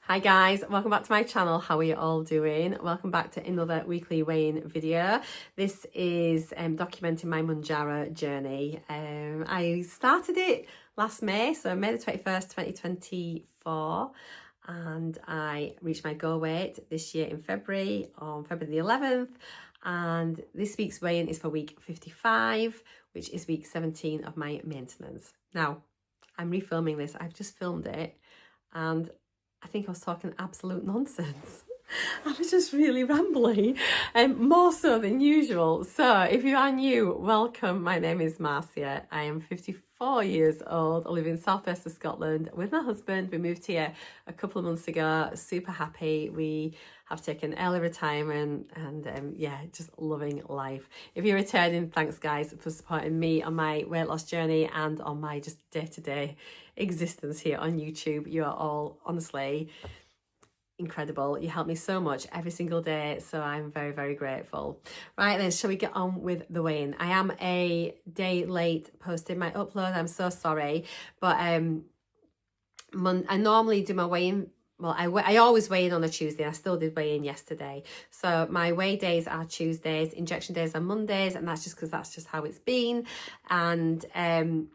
Hi guys, welcome back to my channel. How are you all doing? Welcome back to another weekly weighing video. This is documenting my MOUNJARO journey. I started it last May, so May the 21st, 2024, and I reached my goal weight this year in February, on February the 11th, and this week's weighing is for week 55, which is week 17 of my maintenance. Now, I'm refilming this. I've just filmed it, and I think I was talking absolute nonsense. I was just really rambling, and more so than usual. So if you are new, welcome. My name is Marcia. I am 54 years old. I live in southwest of Scotland with my husband. We moved here a couple of months ago. Super happy. We have taken early retirement and yeah, just loving life. If you're returning, thanks guys for supporting me on my weight loss journey and on my just day-to-day existence here on YouTube. You are all honestly incredible. You help me so much every single day, so I'm very, very grateful. Right then, shall we get on with the weighing? I am a day late posting my upload. I'm so sorry, but I normally do my weighing. Well, I always weigh in on a Tuesday. I still did weigh in yesterday. So my weigh days are Tuesdays, injection days are Mondays, and that's just because that's just how it's been. And I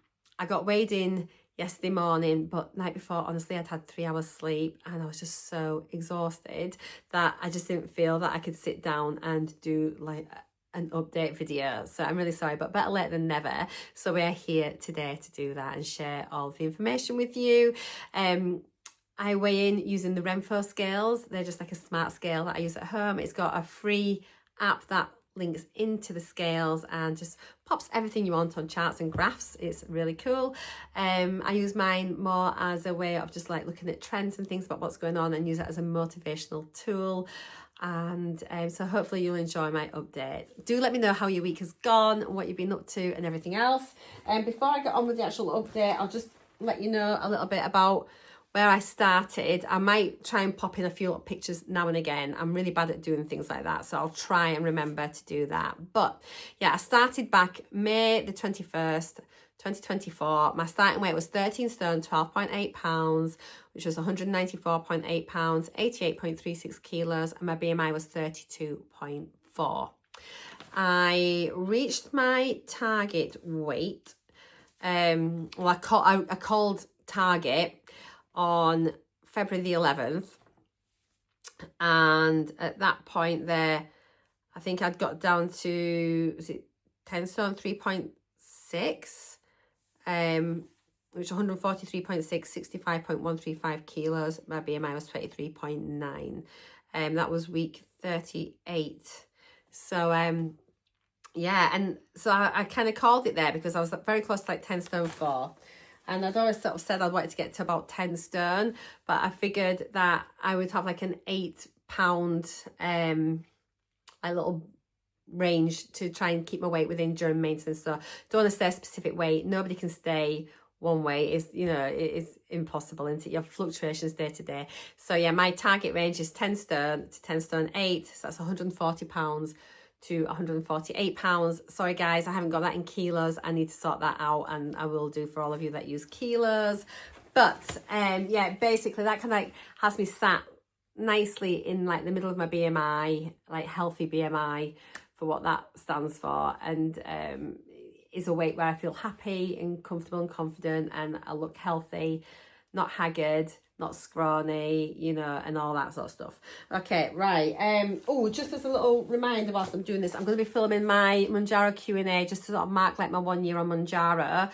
got weighed in yesterday morning, but night before, honestly, I'd had 3 hours sleep and I was just so exhausted that I just didn't feel that I could sit down and do like an update video. So I'm really sorry, but better late than never. So we're here today to do that and share all the information with you. I weigh in using the RENPHO scales. They're just like a smart scale that I use at home. It's got a free app that links into the scales and just pops everything you want on charts and graphs. It's really cool. I use mine more as a way of just like looking at trends and things about what's going on, and use it as a motivational tool. And so hopefully you'll enjoy my update. Do let me know how your week has gone, what you've been up to and everything else. And before I get on with the actual update, I'll just let you know a little bit about where I started. I might try and pop in a few pictures now and again. I'm really bad at doing things like that, so I'll try and remember to do that. But yeah, I started back May the 21st, 2024. My starting weight was 13 stone, 12.8 pounds, which was 194.8 pounds, 88.36 kilos, and my BMI was 32.4. I reached my target weight. Well, I called target on February the 11th, and at that point there, I think I'd got down to, was it 10 stone 3.6, which 143.6, 65.135 kilos. My BMI was 23.9. That was week 38. So yeah, and so I kind of called it there because I was very close to like 10 stone 4. And I'd always sort of said I'd wanted to get to about 10 stone, but I figured that I would have like an 8 pound a little range to try and keep my weight within during maintenance. So don't want to stay a specific weight. Nobody can stay one way. Is, you know, it is impossible, isn't it? You have fluctuations day to day. So yeah, my target range is 10 stone to 10 stone 8. So that's 140 pounds to 148 pounds. Sorry guys, I haven't got that in kilos. I need to sort that out, and I will do for all of you that use kilos. But yeah, basically that kind of like has me sat nicely in like the middle of my BMI, like healthy BMI for what that stands for, and is a weight where I feel happy and comfortable and confident, and I look healthy, not haggard, not scrawny, you know, and all that sort of stuff. Okay, right. Oh, just as a little reminder whilst I'm doing this, I'm going to be filming my MOUNJARO Q&A just to sort of mark like my 1 year on MOUNJARO.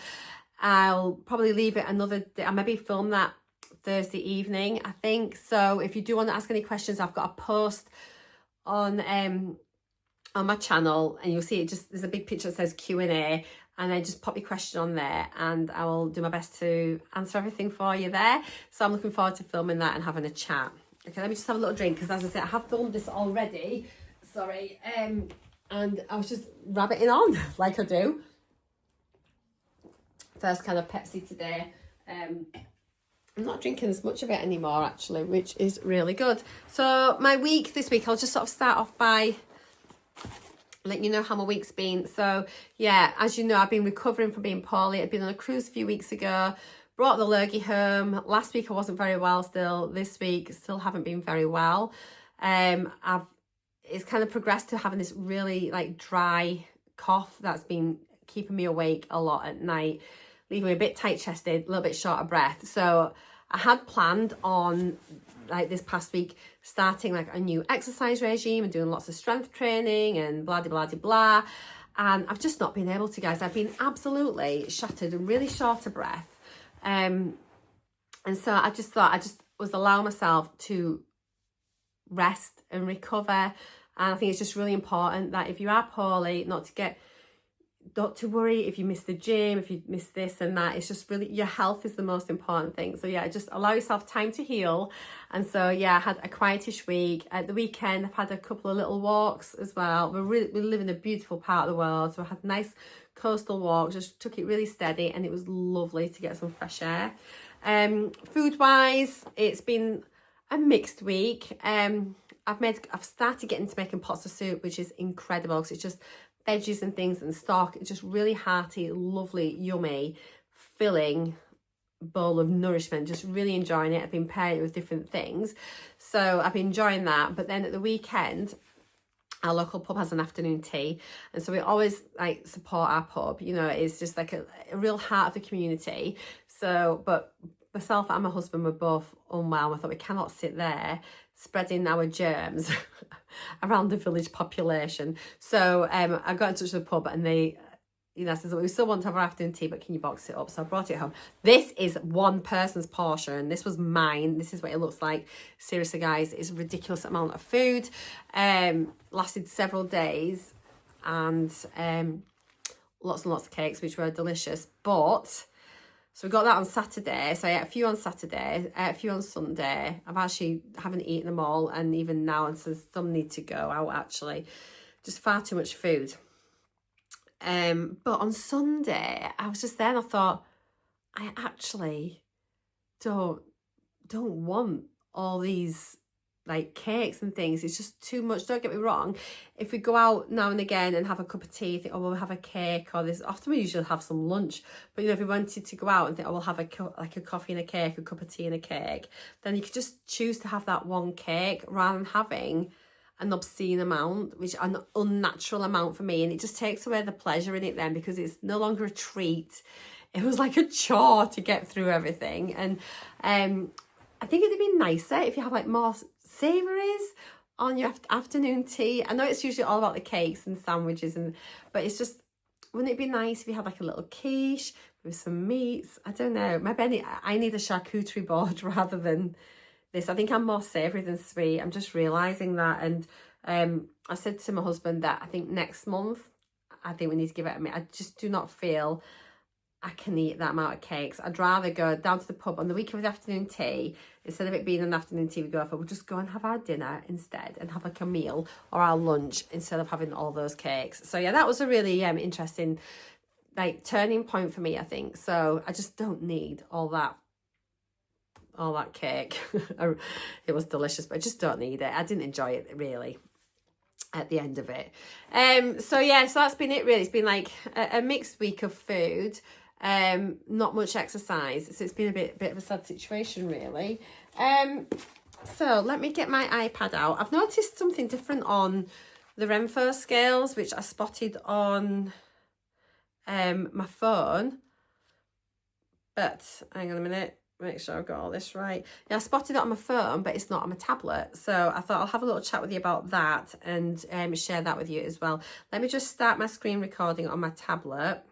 I'll probably leave it another day. I'll maybe film that Thursday evening, I think. So if you do want to ask any questions, I've got a post on my channel, and you'll see it just, there's a big picture that says Q&A, and then just pop your question on there and I will do my best to answer everything for you there. So I'm looking forward to filming that and having a chat. Okay, let me just have a little drink, because as I said, I have filmed this already. Sorry. And I was just rabbiting on like I do. First kind of Pepsi today. I'm not drinking as much of it anymore actually, which is really good. So my week this week, I'll just sort of start off by letting you know how my week's been. So yeah, as you know, I've been recovering from being poorly. I'd been on a cruise a few weeks ago, brought the lurgy home. Last week I wasn't very well still. This week still haven't been very well. It's kind of progressed to having this really like dry cough that's been keeping me awake a lot at night, leaving me a bit tight chested, a little bit short of breath. So I had planned on like this past week starting like a new exercise regime and doing lots of strength training and blah blah blah blah. And I've just not been able to, guys. I've been absolutely shattered and really short of breath. And so I just thought I just was allowing myself to rest and recover. And I think it's just really important that if you are poorly, not to worry if you miss the gym, if you miss this and that. It's just really, your health is the most important thing. So yeah, just allow yourself time to heal. And so yeah, I had a quietish week. At the weekend, I've had a couple of little walks as well. We live in a beautiful part of the world, so I had a nice coastal walk, just took it really steady, and it was lovely to get some fresh air. Food wise, it's been a mixed week. I've started getting to making pots of soup, which is incredible because it's just veggies and things and stock. It's just really hearty, lovely, yummy, filling bowl of nourishment. Just really enjoying it. I've been pairing it with different things, so I've been enjoying that. But then at the weekend, our local pub has an afternoon tea, and so we always like support our pub. You know, it's just like a real heart of the community. So, but myself and my husband were both unwell. I thought we cannot sit there spreading our germs around the village population. So I got in touch with the pub, and they, you know, says, we still want to have our afternoon tea, but can you box it up? So I brought it home. This is one person's portion. This was mine. This is what it looks like. Seriously, guys, it's a ridiculous amount of food. Lasted several days, and lots and lots of cakes, which were delicious. But so we got that on Saturday. So I ate a few on Saturday, ate a few on Sunday. Haven't eaten them all, and even now, and so some need to go out actually. Just far too much food. But on Sunday, I was just there and I thought, I actually don't want all these like cakes and things. It's just too much. Don't get me wrong. If we go out now and again and have a cup of tea, think, oh, we'll have a cake or this. Often we usually have some lunch. But, you know, if we wanted to go out and think, oh, we'll have a coffee and a cake, a cup of tea and a cake, then you could just choose to have that one cake rather than having an obscene amount, which an unnatural amount for me. And it just takes away the pleasure in it then, because it's no longer a treat. It was like a chore to get through everything. And I think it'd be nicer if you have like more savouries on your afternoon tea. I know it's usually all about the cakes and sandwiches, but it's just, wouldn't it be nice if you had like a little quiche with some meats? I don't know. Maybe I need a charcuterie board rather than this. I think I'm more savoury than sweet. I'm just realising that. And I said to my husband that I think next month, I think we need to give it a minute. I just do not feel I can eat that amount of cakes. I'd rather go down to the pub on the weekend with afternoon tea. Instead of it being an afternoon tea we go for, we'll just go and have our dinner instead and have like a meal or our lunch instead of having all those cakes. So yeah, that was a really interesting like turning point for me, I think. So I just don't need all that cake. It was delicious, but I just don't need it. I didn't enjoy it really at the end of it. So yeah, so that's been it really. It's been like a mixed week of food. Not much exercise, so it's been a bit of a sad situation really. So let me get my iPad out. I've noticed something different on the RENPHO scales, which I spotted on my phone, but hang on a minute, make sure I've got all this right. Yeah, I spotted it on my phone, but it's not on my tablet. So I thought I'll have a little chat with you about that and share that with you as well. Let me just start my screen recording on my tablet.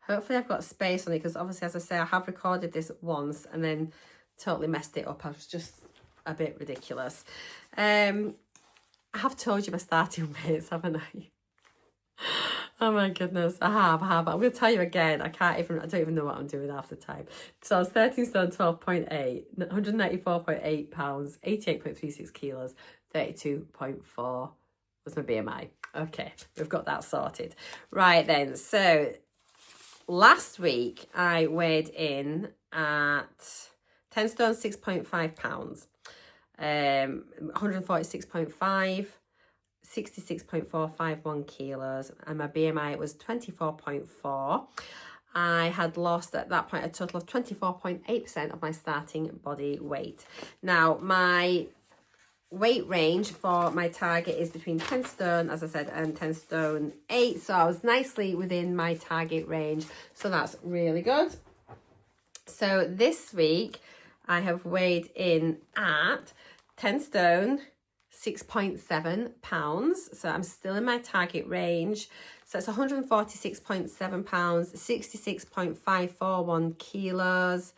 Hopefully I've got space on it, because obviously, as I say, I have recorded this once and then totally messed it up. I was just a bit ridiculous. I have told you my starting weights, haven't I? Oh my goodness, I have. I'm going to tell you again. I don't even know what I'm doing half the time. So I was 13 stone, 12.8, 194.8 pounds, 88.36 kilos, 32.4 was my BMI. Okay, we've got that sorted. Right then, so last week I weighed in at 10 stone, 6.5 pounds, 146.5, 66.451 kilos, and my BMI was 24.4. I had lost at that point a total of 24.8% of my starting body weight. Now, my weight range for my target is between 10 stone, as I said, and 10 stone 8. So I was nicely within my target range. So that's really good. So this week I have weighed in at 10 stone, 6.7 pounds. So I'm still in my target range. So it's 146.7 pounds, 66.541 kilos.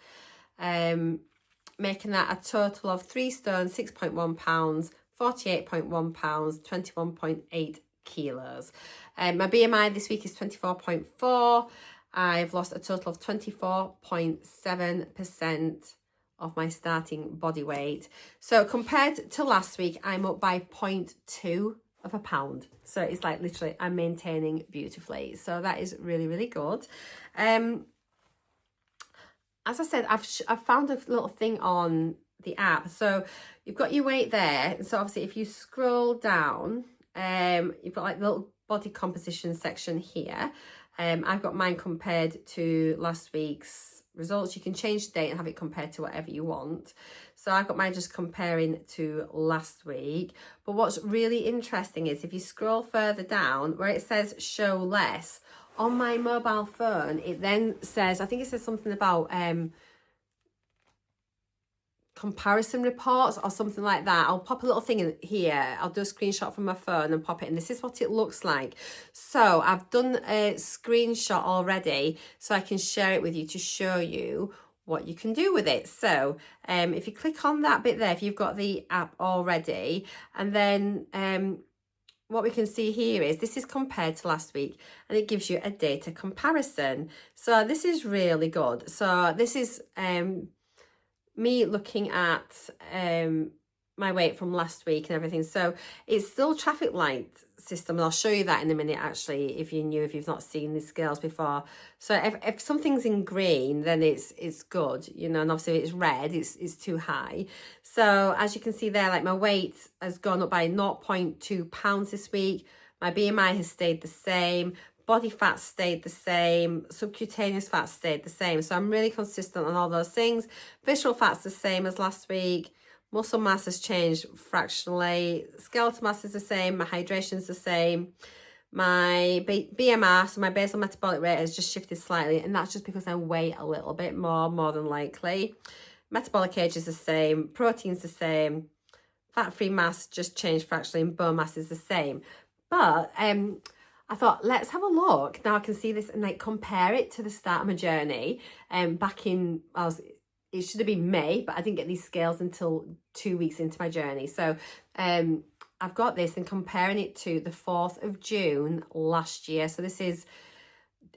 Making that a total of 3 stone, 6.1 pounds, 48.1 pounds, 21.8 kilos. My BMI this week is 24.4. I've lost a total of 24.7% of my starting body weight. So compared to last week, I'm up by 0.2 of a pound. So it's like literally I'm maintaining beautifully. So that is really, really good. As I said, I've found a little thing on the app. So you've got your weight there. So obviously if you scroll down, you've got like the little body composition section here. I've got mine compared to last week's results. You can change the date and have it compared to whatever you want. So I've got mine just comparing to last week. But what's really interesting is if you scroll further down where it says show less, on my mobile phone, it then says, I think it says something about comparison reports or something like that. I'll pop a little thing in here. I'll do a screenshot from my phone and pop it in. This is what it looks like. So I've done a screenshot already so I can share it with you to show you what you can do with it. So if you click on that bit there, if you've got the app already, and then what we can see here is this is compared to last week and it gives you a data comparison. So this is really good. So this is me looking at my weight from last week and everything. So it's still traffic light system, and I'll show you that in a minute actually if you've not seen these scales before. So if something's in green, then it's good, you know, and obviously if it's red, it's too high. So as you can see there, like my weight has gone up by 0.2 pounds this week. My BMI has stayed the same. Body fat stayed the same. Subcutaneous fat stayed the same. So I'm really consistent on all those things. Visceral fat's the same as last week. Muscle mass has changed fractionally. Skeletal mass is the same. My hydration is the same. My BMR, so my basal metabolic rate, has just shifted slightly, and that's just because I weigh a little bit more than likely. Metabolic age is the same. Protein's the same. Fat-free mass just changed fractionally, and bone mass is the same. But I thought, let's have a look. Now I can see this and like compare it to the start of my journey. Back in, it should have been May, but I didn't get these scales until 2 weeks into my journey. So I've got this and comparing it to the 4th of June last year. So this is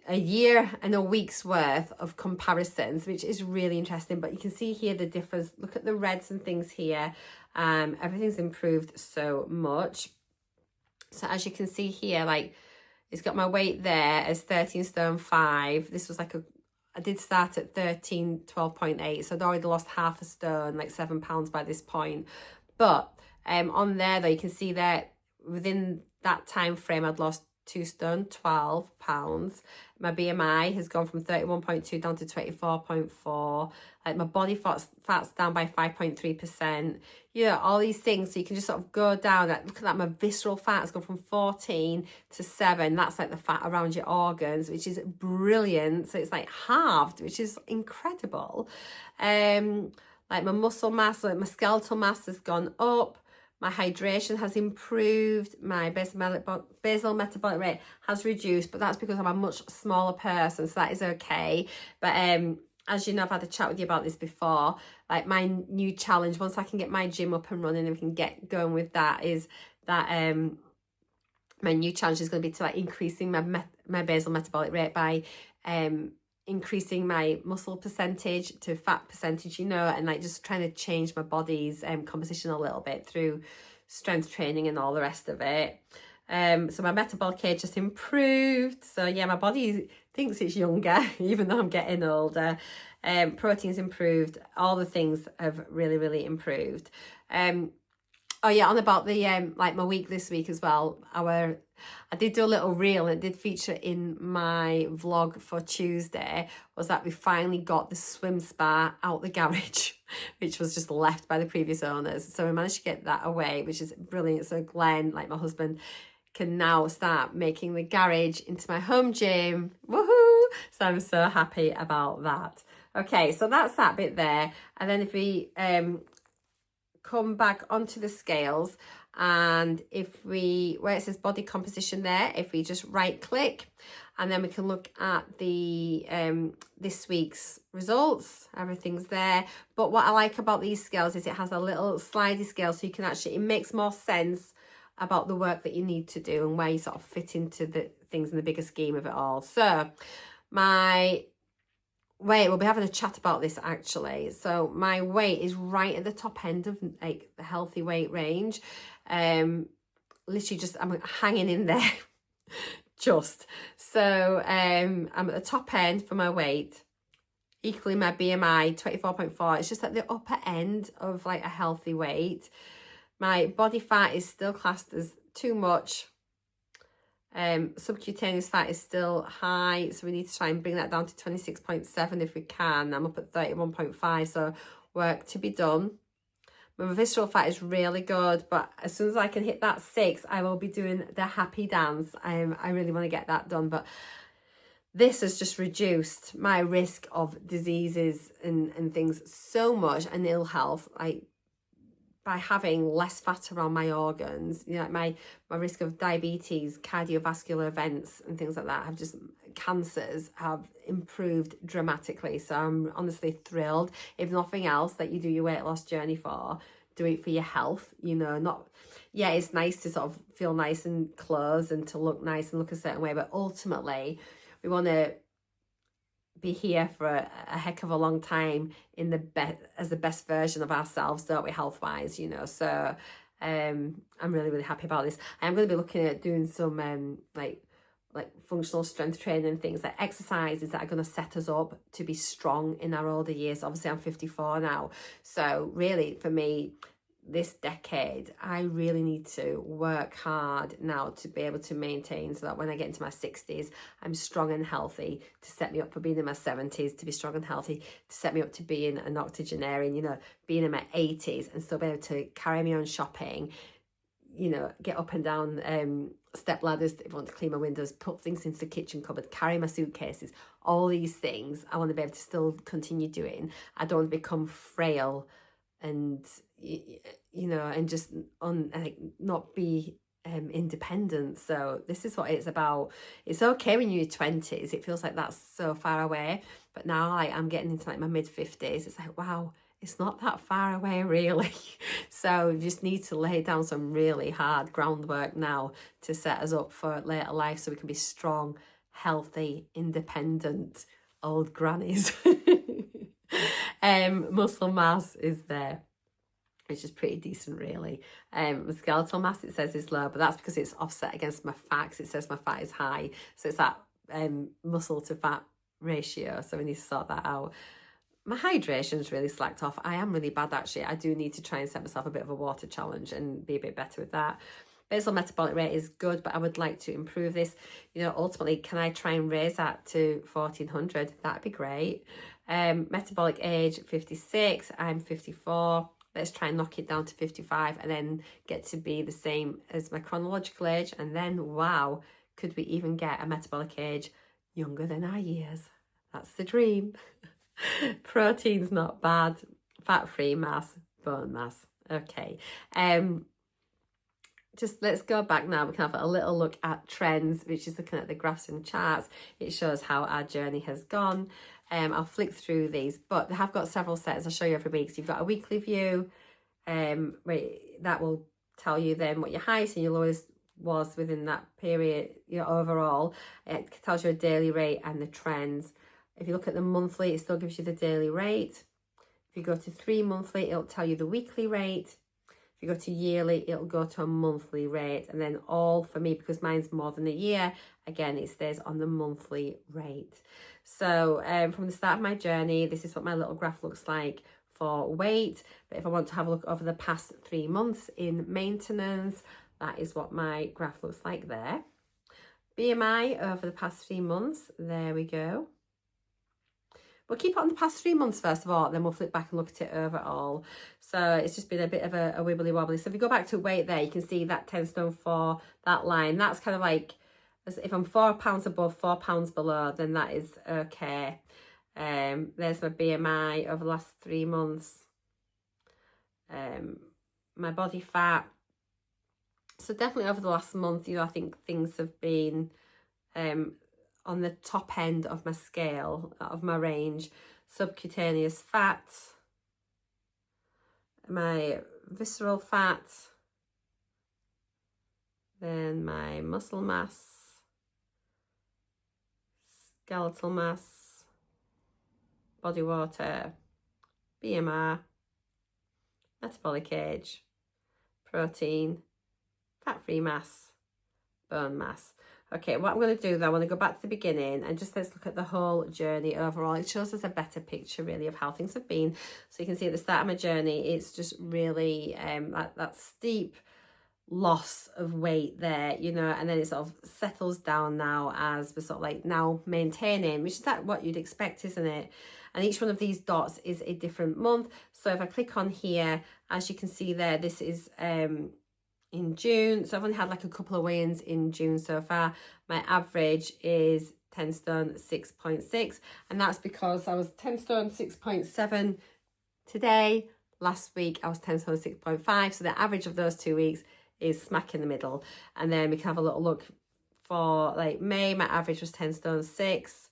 a year and a week's worth of comparisons, which is really interesting. But you can see here the difference. Look at the reds and things here. Everything's improved so much. So as you can see here, like it's got my weight there as 13 stone 5. This was like I did start at 12.8, so I'd already lost half a stone, like 7 pounds by this point. But on there though, you can see that within that time frame I'd lost 2 stone 12 pounds. My BMI has gone from 31.2 down to 24.4. Like my body fat's down by 5.3%. Yeah, all these things. So you can just sort of go down. Like, look at that. My visceral fat has gone from 14 to 7. That's like the fat around your organs, which is brilliant. So it's like halved, which is incredible. Like my muscle mass, like my skeletal mass has gone up. My hydration has improved. My basal metabolic rate has reduced, but that's because I'm a much smaller person, so that is okay. But as you know, I've had a chat with you about this before. Like my new challenge, once I can get my gym up and running and we can get going with that, is that my new challenge is going to be to like increasing my basal metabolic rate by increasing my muscle percentage to fat percentage, you know, and like just trying to change my body's composition a little bit through strength training and all the rest of it. So my metabolic age just improved. So yeah, my body thinks it's younger even though I'm getting older. Protein's improved. All the things have really improved. Oh yeah, on about the like my week this week as well. I did do a little reel, and it did feature in my vlog for Tuesday, was that we finally got the swim spa out the garage, which was just left by the previous owners. So we managed to get that away, which is brilliant. So Glenn, like my husband, can now start making the garage into my home gym. Woohoo! So I'm so happy about that. Okay, so that's that bit there. And then if we come back onto the scales, and if we, where it says body composition there, if we just right click, and then we can look at the this week's results, everything's there. But what I like about these scales is it has a little slidey scale, so you can actually, it makes more sense about the work that you need to do and where you sort of fit into the things in the bigger scheme of it all. So my weight, we'll be having a chat about this actually. So my weight is right at the top end of like the healthy weight range. Literally just, I'm hanging in there just. So I'm at the top end for my weight. Equally my BMI, 24.4. It's just at the upper end of like a healthy weight. My body fat is still classed as too much. Subcutaneous fat is still high, so we need to try and bring that down to 26.7 if we can. I'm up at 31.5, so work to be done. My visceral fat is really good, but as soon as I can hit that 6, I will be doing the happy dance. I really want to get that done, but this has just reduced my risk of diseases and things so much, and ill health, like by having less fat around my organs. You know, like my risk of diabetes, cardiovascular events and things like that have just, cancers have improved dramatically. So I'm honestly thrilled. If nothing else that you do your weight loss journey for, do it for your health. You know, not, yeah, it's nice to sort of feel nice and clothes and to look nice and look a certain way, but ultimately we want to be here for a heck of a long time in the as the best version of ourselves, don't we, health wise, you know. So I'm really happy about this. I am going to be looking at doing some like functional strength training and things, like exercises that are going to set us up to be strong in our older years. Obviously I'm 54 now, so really for me this decade I really need to work hard now to be able to maintain, so that when I get into my 60s I'm strong and healthy, to set me up for being in my 70s to be strong and healthy, to set me up to being an octogenarian, you know, being in my 80s and still be able to carry my own shopping, you know, get up and down step ladders if I want to clean my windows, put things into the kitchen cupboard, carry my suitcases, all these things I want to be able to still continue doing. I don't want to become frail and, you know, and just like not be independent. So this is what it's about. It's okay when you're 20s, it feels like that's so far away, but now like I'm getting into like my mid 50s, it's like, wow, it's not that far away really. So we just need to lay down some really hard groundwork now to set us up for later life, so we can be strong, healthy, independent old grannies. Muscle mass is there, which is pretty decent really. Skeletal mass, it says, is low, but that's because it's offset against my fat, because it says my fat is high, so it's that muscle to fat ratio, so we need to sort that out. My hydration's really slacked off. I am really bad actually. I do need to try and set myself a bit of a water challenge and be a bit better with that. Basal metabolic rate is good, but I would like to improve this. You know, ultimately, can I try and raise that to 1400? That'd be great. Metabolic age 56, I'm 54. Let's try and knock it down to 55 and then get to be the same as my chronological age. And then, wow, could we even get a metabolic age younger than our years? That's the dream. Protein's not bad. Fat-free mass, bone mass. Okay. Just let's go back now. We can have a little look at trends, which is looking at the graphs and charts. It shows how our journey has gone. I'll flick through these, but they have got several sets. I'll show you every week. So you've got a weekly view, that will tell you then what your highest and your lowest was within that period, you know, overall. It tells you a daily rate and the trends. If you look at the monthly, it still gives you the daily rate. If you go to 3 monthly, it'll tell you the weekly rate. If you go to yearly, it'll go to a monthly rate. And then all for me, because mine's more than a year, again, it stays on the monthly rate. So from the start of my journey, this is what my little graph looks like for weight, but if I want to have a look over the past 3 months in maintenance, that is what my graph looks like there. BMI over the past 3 months, there we go. We'll keep it on the past 3 months first of all, then we'll flip back and look at it overall. So it's just been a bit of a wibbly wobbly. So if you go back to weight there, you can see that 10 stone 4, that line, that's kind of like, as if I'm 4 pounds above, 4 pounds below, then that is okay. There's my BMI over the last 3 months. My body fat. So definitely over the last month, you know, I think things have been on the top end of my scale, of my range. Subcutaneous fat, my visceral fat, then my muscle mass, skeletal mass, body water, BMR, metabolic age, protein, fat-free mass, bone mass. Okay, what I'm going to do though, I want to go back to the beginning and just let's look at the whole journey overall. It shows us a better picture really of how things have been. So you can see at the start of my journey, it's just really that steep loss of weight there, you know, and then it sort of settles down now as we're sort of like now maintaining, which is that what you'd expect, isn't it? And each one of these dots is a different month. So if I click on here, as you can see there, this is in June. So I've only had like a couple of weigh-ins in June so far. My average is 10 stone 6.6, and that's because I was 10 stone 6.7 today. Last week I was 10 stone 6.5, so the average of those 2 weeks is smack in the middle. And then we can have a little look for like May. My average was 10 stone 6,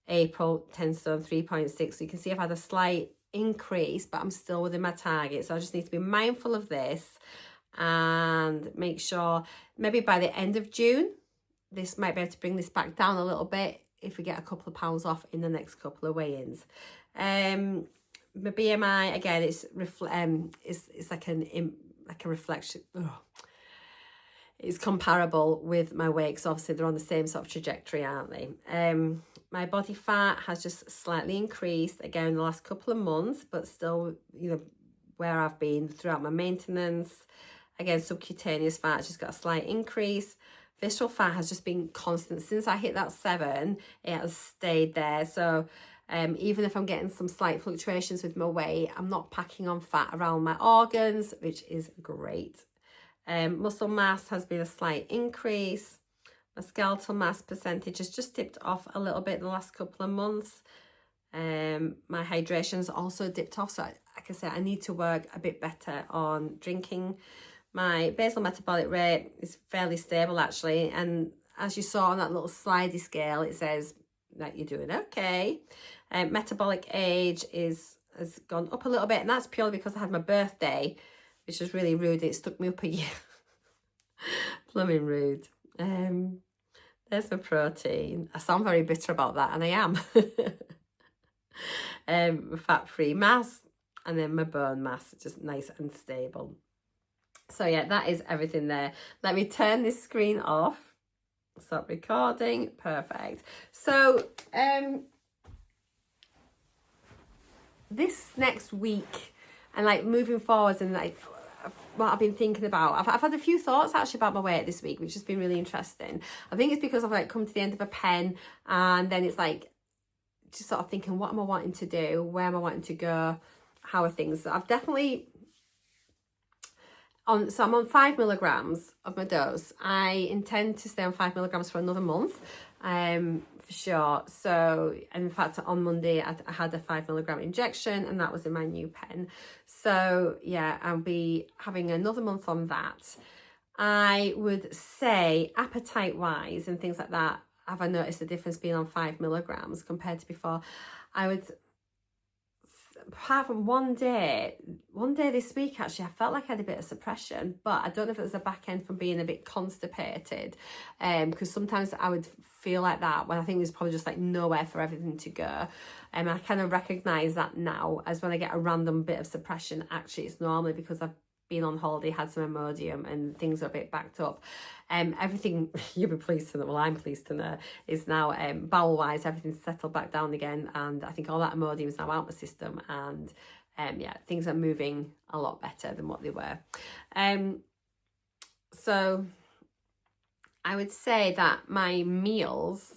April 10 stone 3.6. So you can see I've had a slight increase, but I'm still within my target. So I just need to be mindful of this and make sure maybe by the end of June this might be able to bring this back down a little bit if we get a couple of pounds off in the next couple of weigh-ins. My BMI again, it's like a reflection. It's comparable with my weight, because obviously they're on the same sort of trajectory, aren't they? My body fat has just slightly increased again in the last couple of months, but still, you know, where I've been throughout my maintenance. Again, subcutaneous fat has just got a slight increase. Visceral fat has just been constant. Since I hit that 7, it has stayed there. So even if I'm getting some slight fluctuations with my weight, I'm not packing on fat around my organs, which is great. Muscle mass has been a slight increase. My skeletal mass percentage has just dipped off a little bit in the last couple of months. My hydration's also dipped off, so like I said, I need to work a bit better on drinking. My basal metabolic rate is fairly stable actually, and as you saw on that little slidey scale, it says that you're doing okay. Metabolic age has gone up a little bit, and that's purely because I had my birthday, which was really rude. It stuck me up a year. Blooming rude. There's my protein. I sound very bitter about that, and I am. Fat-free mass, and then my bone mass, just nice and stable. So yeah, that is everything there. Let me turn this screen off. Stop recording. Perfect. So this next week and like moving forwards and like what I've been thinking about, I've had a few thoughts actually about my weight this week, which has been really interesting. I think it's because I've like come to the end of a pen, and then it's like just sort of thinking, what am I wanting to do? Where am I wanting to go? How are things? So I've definitely so I'm on 5 milligrams of my dose. I intend to stay on 5 milligrams for another month, for sure. So, and in fact, on Monday, I had a 5 milligram injection, and that was in my new pen. So yeah, I'll be having another month on that. I would say appetite wise and things like that, have I noticed the difference being on 5 milligrams compared to before? I would, apart from one day this week actually, I felt like I had a bit of suppression, but I don't know if it was a back end from being a bit constipated, because sometimes I would feel like that when I think there's probably just like nowhere for everything to go. And I kind of recognize that now, as when I get a random bit of suppression, actually it's normally because I've been on holiday, had some Imodium, and things are a bit backed up. Everything, you'll be pleased to know, well I'm pleased to know, is now bowel wise everything's settled back down again, and I think all that Imodium is now out of my system, and yeah, things are moving a lot better than what they were. So I would say that my meals,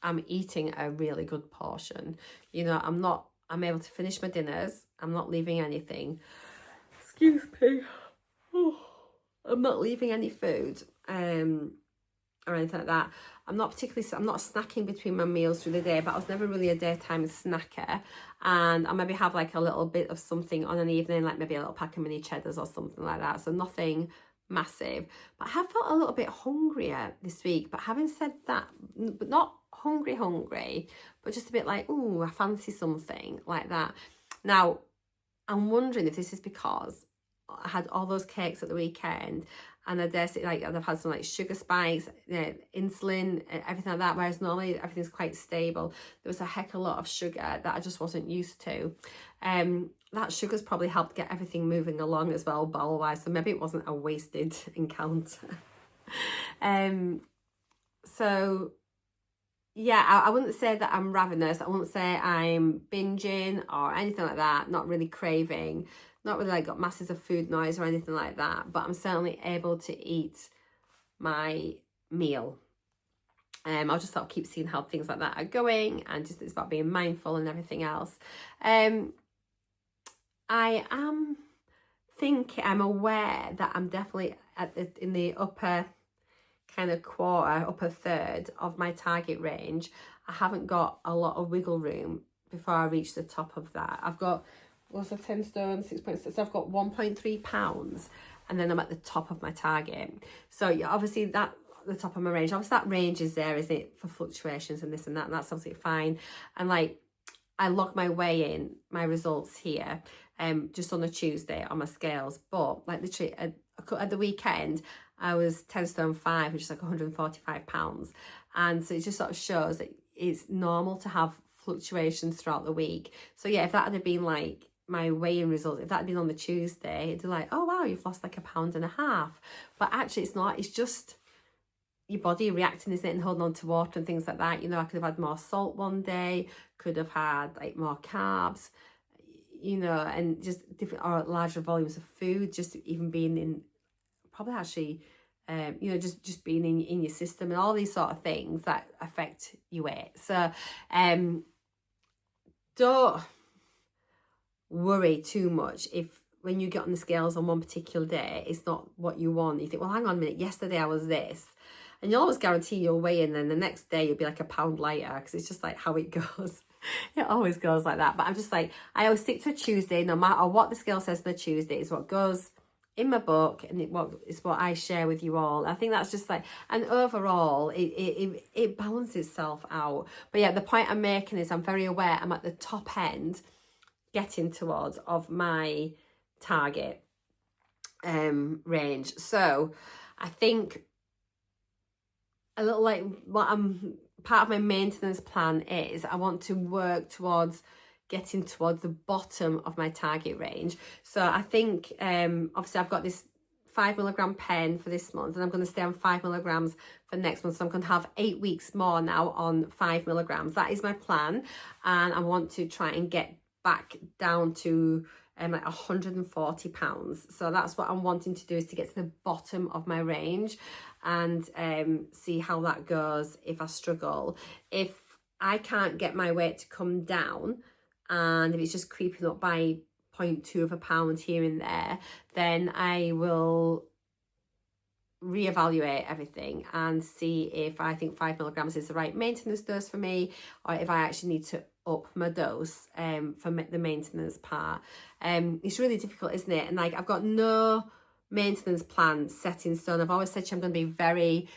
I'm eating a really good portion. You know, I'm able to finish my dinners. I'm not leaving anything. Excuse me. Oh, I'm not leaving any food or anything like that. I'm not snacking between my meals through the day, but I was never really a daytime snacker. And I maybe have like a little bit of something on an evening, like maybe a little pack of mini cheddars or something like that. So nothing massive. But I have felt a little bit hungrier this week. But having said that, but not hungry, but just a bit like, ooh, I fancy something like that. Now, I'm wondering if this is because I had all those cakes at the weekend, and I dare say, like, I've had some like sugar spikes, insulin, everything like that, whereas normally everything's quite stable. There was a heck of a lot of sugar that I just wasn't used to. That sugar's probably helped get everything moving along as well, bowel-wise, so maybe it wasn't a wasted encounter. So yeah, I wouldn't say that I'm ravenous. I wouldn't say I'm binging or anything like that. Not really craving. Not really like got masses of food noise or anything like that. But I'm certainly able to eat my meal. I'll just sort of keep seeing how things like that are going, and just it's about being mindful and everything else. I am thinking, I'm aware that I'm definitely in the upper kind of quarter, upper third of my target range. I haven't got a lot of wiggle room before I reach the top of that. I've got, what's a 10 stone, 6.6, so I've got 1.3 pounds, and then I'm at the top of my target. So yeah, obviously that, the top of my range, obviously that range is there, isn't it, for fluctuations and this and that, and that's absolutely fine. And like, I log my weigh in, my results here, just on a Tuesday on my scales, but like literally at the weekend, I was 10 stone 5, which is like 145 pounds. And so it just sort of shows that it's normal to have fluctuations throughout the week. So yeah, if that had been like my weigh-in results, if that had been on the Tuesday, it'd be like, oh wow, you've lost like 1.5 pounds. But actually it's not, it's just your body reacting, isn't it, and holding on to water and things like that. You know, I could have had more salt one day, could have had like more carbs, you know, and just different or larger volumes of food, just even being in, probably actually, you know, just being in your system, and all these sort of things that affect your weight. So don't worry too much if when you get on the scales on one particular day, it's not what you want. You think, well, hang on a minute, yesterday I was this. And you'll always guarantee you'll weigh in, and the next day you'll be like a pound lighter, because it's just like how it goes. It always goes like that. But I'm just like, I always stick to a Tuesday, no matter what the scale says for Tuesday, is what goes in my book, and it's what I share with you all. I think that's just like, and overall it balances itself out. But yeah, the point I'm making is I'm very aware I'm at the top end, getting towards of my target range. So I think a little like what I'm part of my maintenance plan is, I want to work towards getting towards the bottom of my target range. So I think obviously I've got this 5 milligram pen for this month, and I'm going to stay on 5 milligrams for next month. So I'm going to have 8 weeks more now on 5 milligrams. That is my plan, and I want to try and get back down to like 140 pounds. So that's what I'm wanting to do, is to get to the bottom of my range and see how that goes. If I struggle, if I can't get my weight to come down, and if it's just creeping up by 0.2 of a pound here and there, then I will reevaluate everything and see if I think 5 milligrams is the right maintenance dose for me, or if I actually need to up my dose for the maintenance part. It's really difficult, isn't it? And like, I've got no maintenance plan set in stone. I've always said I'm going to be very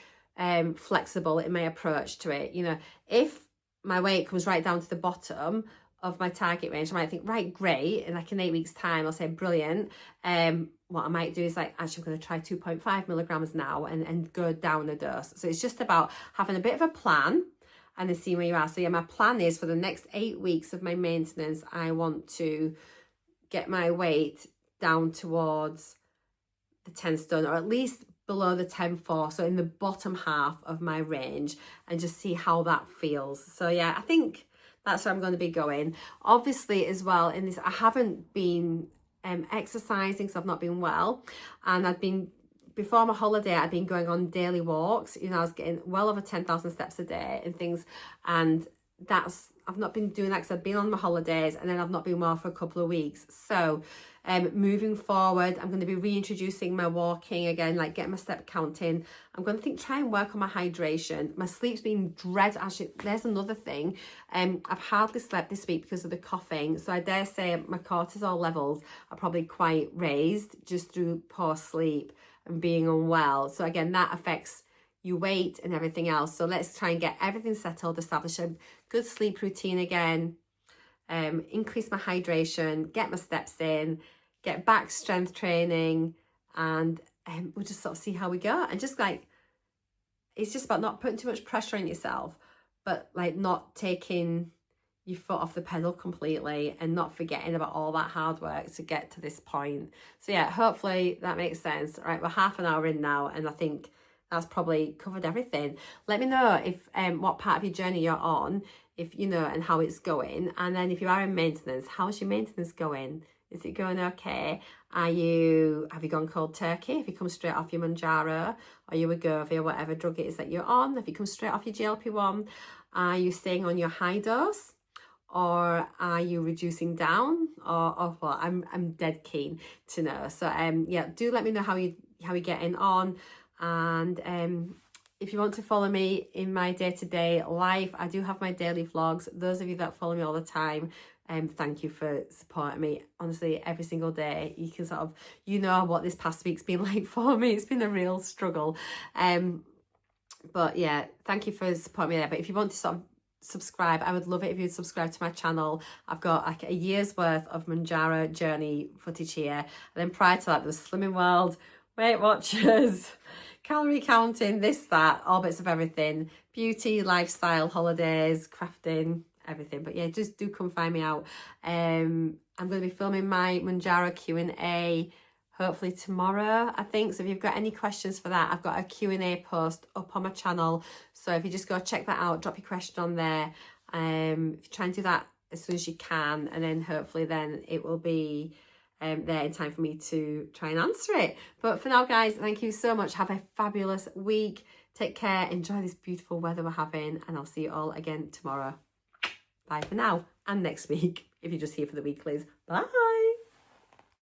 flexible in my approach to it. You know, if my weight comes right down to the bottom of my target range, I might think, right, great, in like in 8 weeks time I'll say brilliant. What I might do is like, actually I'm going to try 2.5 milligrams now and go down a dose. So it's just about having a bit of a plan and then seeing where you are. So yeah, my plan is for the next 8 weeks of my maintenance, I want to get my weight down towards the 10 stone, or at least below the 10.4, so in the bottom half of my range, and just see how that feels. So yeah, I think that's where I'm going to be going. Obviously as well in this, I haven't been exercising, so I've not been well, and I've been, before my holiday, I'd been going on daily walks. You know, I was getting well over 10,000 steps a day and things, and I've not been doing that because I've been on my holidays, and then I've not been well for a couple of weeks. So moving forward, I'm going to be reintroducing my walking again, like getting my step counting. I'm going to try and work on my hydration. My sleep's been dreadful. Actually, there's another thing. I've hardly slept this week because of the coughing. So I dare say my cortisol levels are probably quite raised just through poor sleep and being unwell. So again, that affects your weight and everything else. So let's try and get everything settled, establish a good sleep routine again, increase my hydration, get my steps in, get back strength training, and we'll just sort of see how we go. And just like, it's just about not putting too much pressure on yourself, but like not taking your foot off the pedal completely and not forgetting about all that hard work to get to this point. So yeah, hopefully that makes sense. All right, we're half an hour in now, and I think that's probably covered everything. Let me know if what part of your journey you're on, if you know, and how it's going. And then if you are in maintenance, how's your maintenance going? Is it going okay? Have you gone cold turkey? Have you come straight off your Mounjaro or your Wegovy or whatever drug it is that you're on? Have you come straight off your GLP-1? Are you staying on your high dose? Or are you reducing down? Or what? I'm dead keen to know. So yeah, do let me know how you're getting on. And if you want to follow me in my day-to-day life, I do have my daily vlogs. Those of you that follow me all the time, thank you for supporting me. Honestly, every single day, you can sort of, you know what this past week's been like for me. It's been a real struggle. But yeah, thank you for supporting me there. But if you want to sort of subscribe, I would love it if you'd subscribe to my channel. I've got like a year's worth of Mounjaro journey footage here. And then prior to that, there was Slimming World, Weight Watchers, calorie counting, this, that, all bits of everything, beauty, lifestyle, holidays, crafting, everything. But yeah, just do come find me out. I'm going to be filming my Mounjaro Q&A hopefully tomorrow, I think. So if you've got any questions for that, I've got a Q&A post up on my channel. So if you just go check that out, drop your question on there. If you try and do that as soon as you can, and then hopefully then it will be there in time for me to try and answer it. But for now, guys, thank you so much. Have a fabulous week. Take care. Enjoy this beautiful weather we're having, and I'll see you all again tomorrow. Bye for now, and next week if you're just here for the weeklies. Bye.